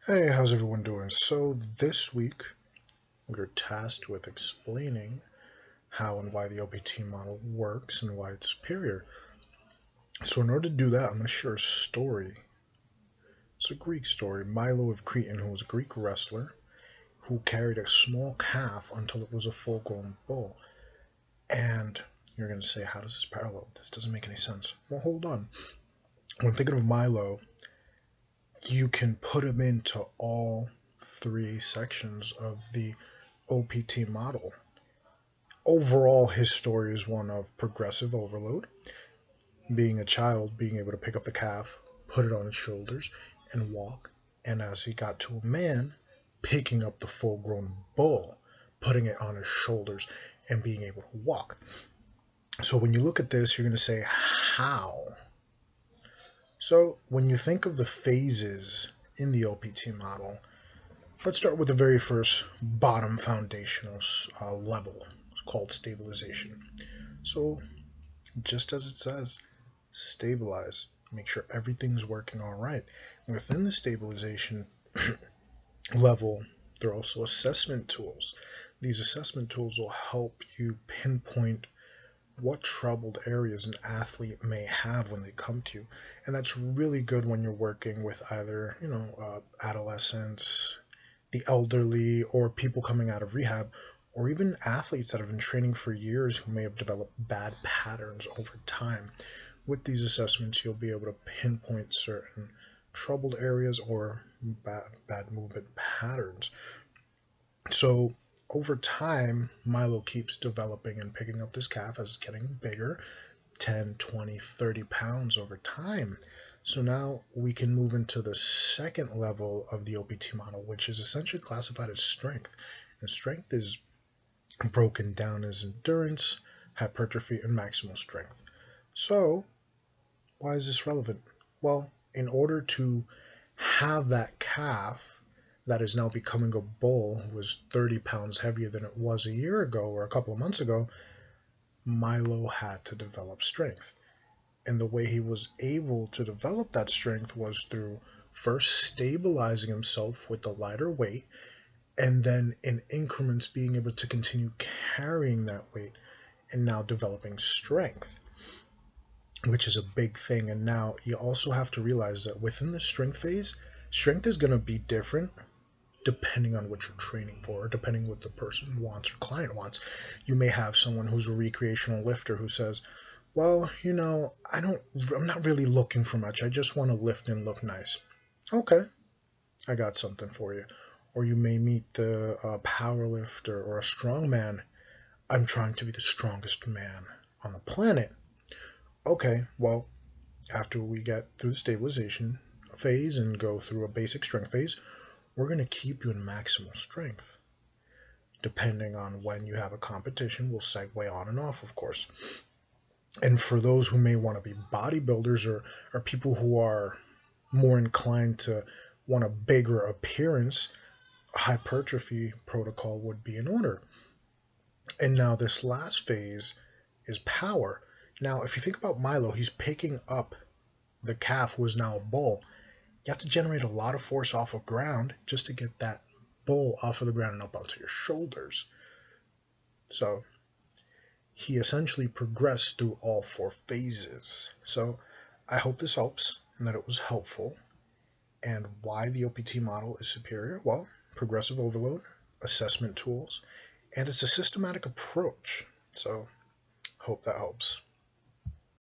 Hey, how's everyone doing? So this week we're tasked with explaining how and why the OPT model works and why it's superior. So in order to do that, I'm going to share a story. It's a Greek story. Milo of Cretan, who was a Greek wrestler, who carried a small calf until it was a full-grown bull. And you're going to say, how does this parallel? This doesn't make any sense. Well, hold on. When thinking of Milo, you can put him into all three sections of the OPT model. Overall, his story is one of progressive overload, being a child, being able to pick up the calf, put it on his shoulders, and walk, and as he got to a man, picking up the full-grown bull, putting it on his shoulders, and being able to walk. So when you look at this, you're going to say, how? So when you think of the phases in the OPT model, let's start with the very first bottom foundational level. It's called stabilization. So just as it says, stabilize. Make sure everything's working all right. Within the stabilization level, there are also assessment tools. These assessment tools will help you pinpoint what troubled areas an athlete may have when they come to you. And that's really good when you're working with either, adolescents, the elderly, or people coming out of rehab, or even athletes that have been training for years who may have developed bad patterns over time. With these assessments, you'll be able to pinpoint certain troubled areas or bad movement patterns. So over time, Milo keeps developing and picking up this calf as it's getting bigger, 10, 20, 30 pounds over time. So now we can move into the second level of the OPT model, which is essentially classified as strength. And strength is broken down as endurance, hypertrophy, and maximal strength. So why is this relevant? Well, in order to have that calf that is now becoming a bull who was 30 pounds heavier than it was a year ago or a couple of months ago, Milo had to develop strength. And the way he was able to develop that strength was through first stabilizing himself with the lighter weight, and then in increments being able to continue carrying that weight and now developing strength, which is a big thing. And now you also have to realize that within the strength phase, strength is going to be different depending on what you're training for, or depending what the person wants or client wants. You may have someone who's a recreational lifter who says, well, I'm not really looking for much. I just want to lift and look nice. Okay, I got something for you. Or you may meet the power lifter or a strong man. I'm trying to be the strongest man on the planet. Okay, well, after we get through the stabilization phase and go through a basic strength phase, we're going to keep you in maximal strength. Depending on when you have a competition, we'll segue on and off, of course. And for those who may want to be bodybuilders or people who are more inclined to want a bigger appearance, a hypertrophy protocol would be in order. And now this last phase is power. Now, if you think about Milo, he's picking up the calf who is now a bull. You have to generate a lot of force off of ground just to get that bull off of the ground and up onto your shoulders. So he essentially progressed through all four phases. So I hope this helps and that it was helpful. And why the OPT model is superior? Well, progressive overload, assessment tools, and it's a systematic approach. So hope that helps.